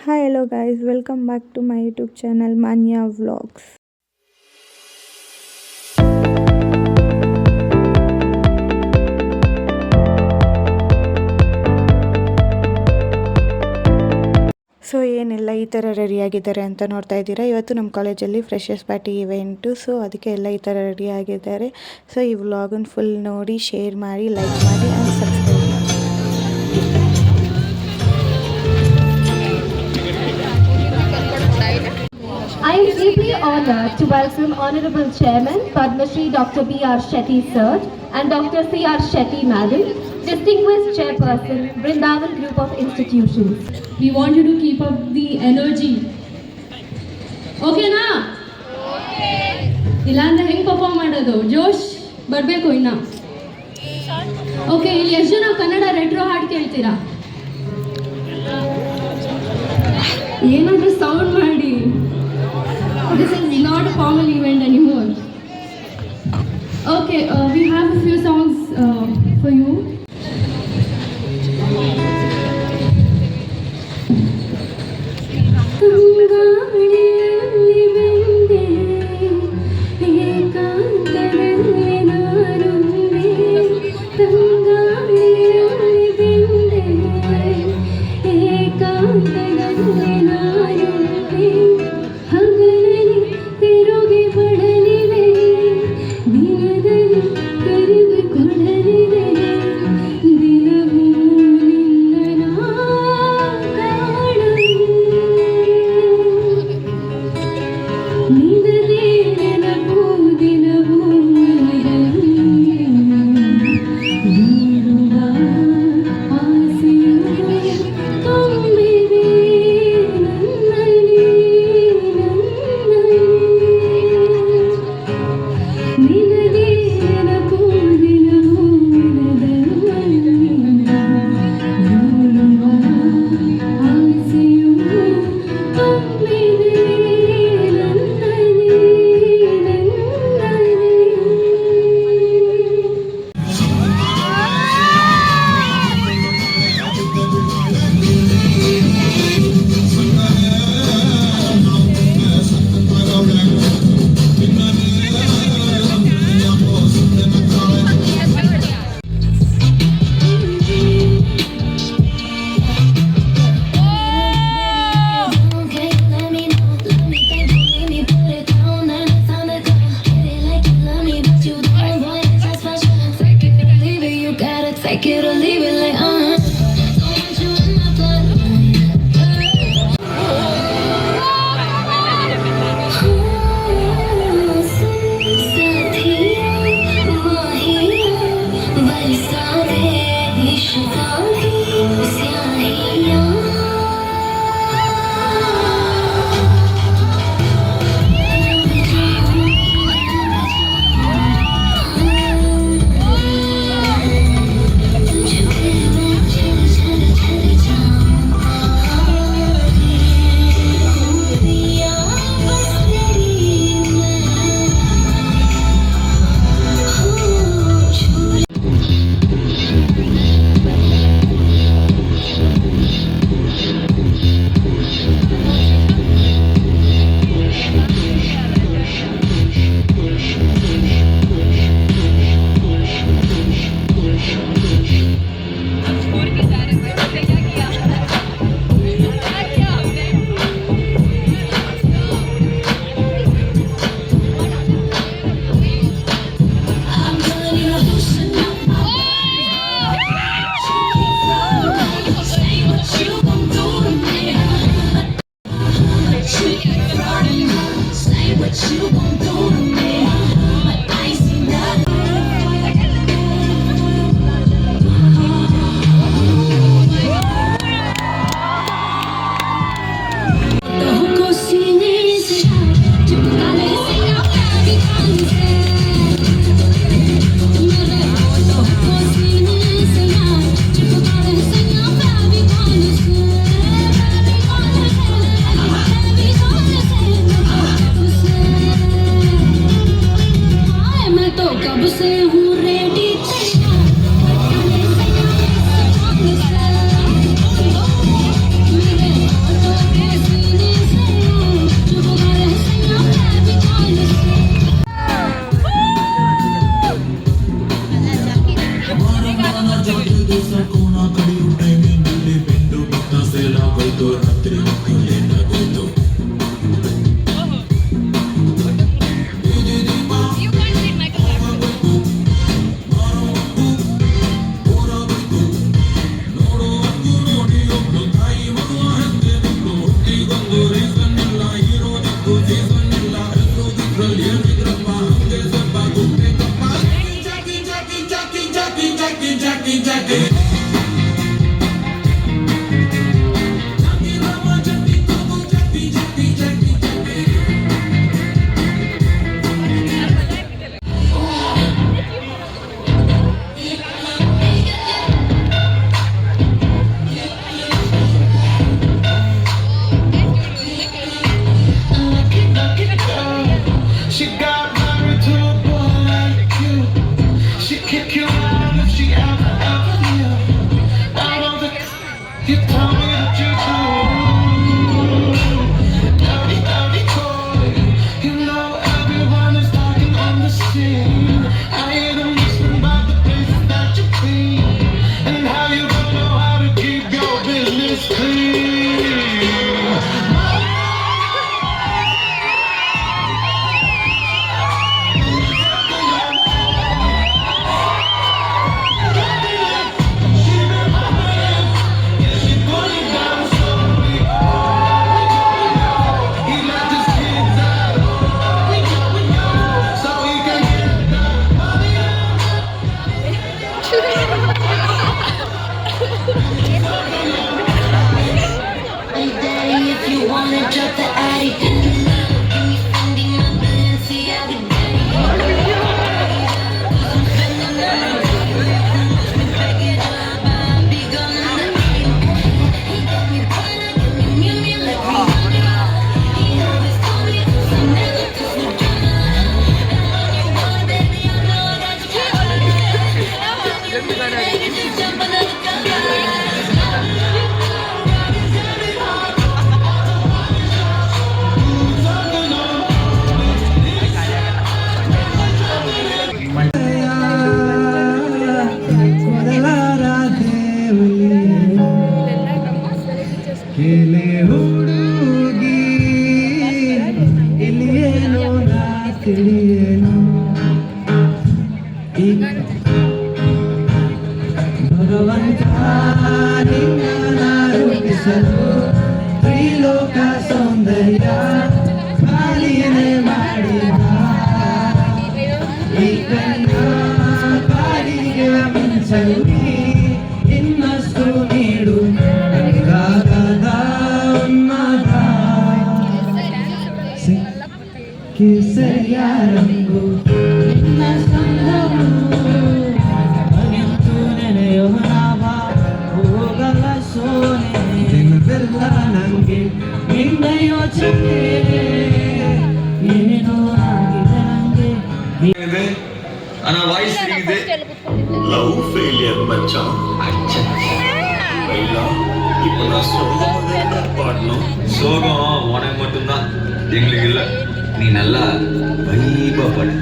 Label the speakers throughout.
Speaker 1: Hi, hello guys, welcome back to my YouTube channel Manya Vlogs. So ಏನೆಲ್ಲ ಈ ಥರ ರೆಡಿಯಾಗಿದ್ದಾರೆ ಅಂತ ನೋಡ್ತಾ ಇದ್ದೀರಾ. ಇವತ್ತು ನಮ್ಮ ಕಾಲೇಜಲ್ಲಿ ಫ್ರೆಶರ್ಸ್ ಪಾರ್ಟಿ ಇವೆಂಟು, ಸೊ ಅದಕ್ಕೆ ಎಲ್ಲ ಈ ಥರ ರೆಡಿಯಾಗಿದ್ದಾರೆ. ಸೊ ಈ ವ್ಲಾಗನ್ನು ಫುಲ್ ನೋಡಿ, ಶೇರ್ ಮಾಡಿ, ಲೈಕ್ ಮಾಡಿ ಆ್ಯಂಡ್ ಸಬ್ಸ್ಕ್ರೈಬ್ ಮಾಡಿ.
Speaker 2: I am deeply honored to welcome Honorable Chairman Padma Shri Dr. B.R. Shetty Sir and Dr. C.R. Shetty Madam, Distinguished Chairperson, Vrindavan Group of Institutions.
Speaker 3: We want you to keep up the energy. Okay na? Okay. ಇಲ್ಲಾಂದ್ರೆ ಹೆಂಗೆ perform ಮಾಡೋದು? ಜೋಶ್ ಬರಬೇಕು ಇನ್ನ. Okay, ಇಲ್ಲಿ ಎಷ್ಟು ಜನ Kannada retro ಹಾಡು ಕೇಳ್ತೀರಾ? ಏನಾದರೂ ಸೌಂಡ್ ಮಾಡಿ. This is not a formal event anymore. Okay, we have a few songs for you.
Speaker 4: She got married to a boy like you. She kick you out if she ever you. Out of the you tell me that you do. Dirty, dirty boy. You know everyone is talking on the scene. I hear them whispering about the places that you clean and how you don't know how to keep your business clean. Drop the attic. Give me Fendi, my Balenciaga.
Speaker 5: ಕೇಳೆ ಹುಡುಗಿ ಇಲ್ಲಿಯೇನೋ ನಾ ತಿಳಿಯೇನು ಈಗ ಭಗವಂತ ನಿನ್ನ ರೂಪಿಸಲು ತ್ರಿಲೋಕ ಸೌಂದರ್ಯ ಬಾಲಿಯೇ ಮಾಡಿದ ಈ ಕಣ್ಣ ಬಾಡಿಗೆ ಮಿಂಚಲಿ ಇನ್ನಷ್ಟು ನೀಡು ಕಿಸೆಯಾರಂಗು ನಿನ್ನ ಸಂಗವು ನಿಂತು ನೆನೆಯುವ ನಾವ ಹೋಗಲ್ಲ ಸೋನೆ ದಿನವೆಲ್ಲ ನಂಗೆ ನಿನ್ನ ಯೋಚನೆ ಏನೋ ಆಗಿದೆ ನಂಗೆ
Speaker 6: ana voice ಇದೆ love failure மச்சான் அச்சா பைலா இப்போ நான் சோகமா பாடணும் சோகம் உனக்கு மட்டும்தான் எங்களுக்கு இல்ல நீ நல்லா வைபா பாடு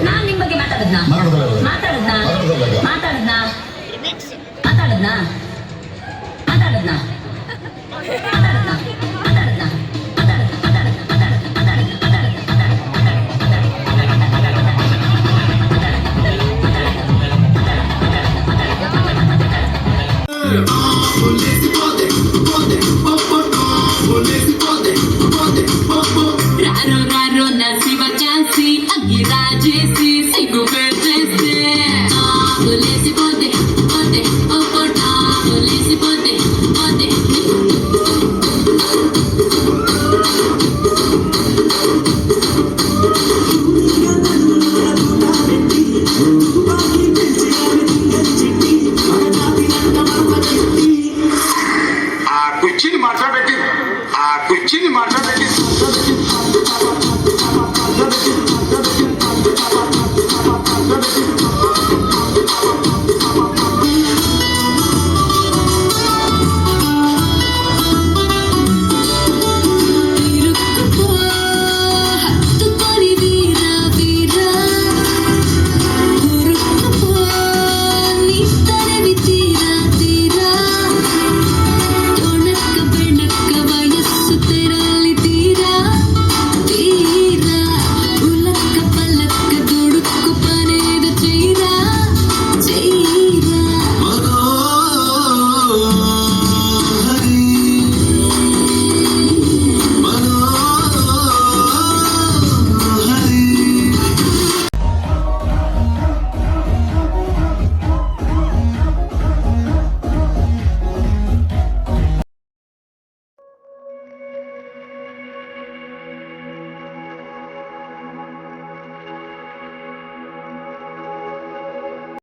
Speaker 7: ನಾನ್ ನಿಮ್ ಬಗ್ಗೆ ಮಾತಾಡದ್ನಾ ಮಾತಾಡದ್ನಾ
Speaker 4: Give me my love,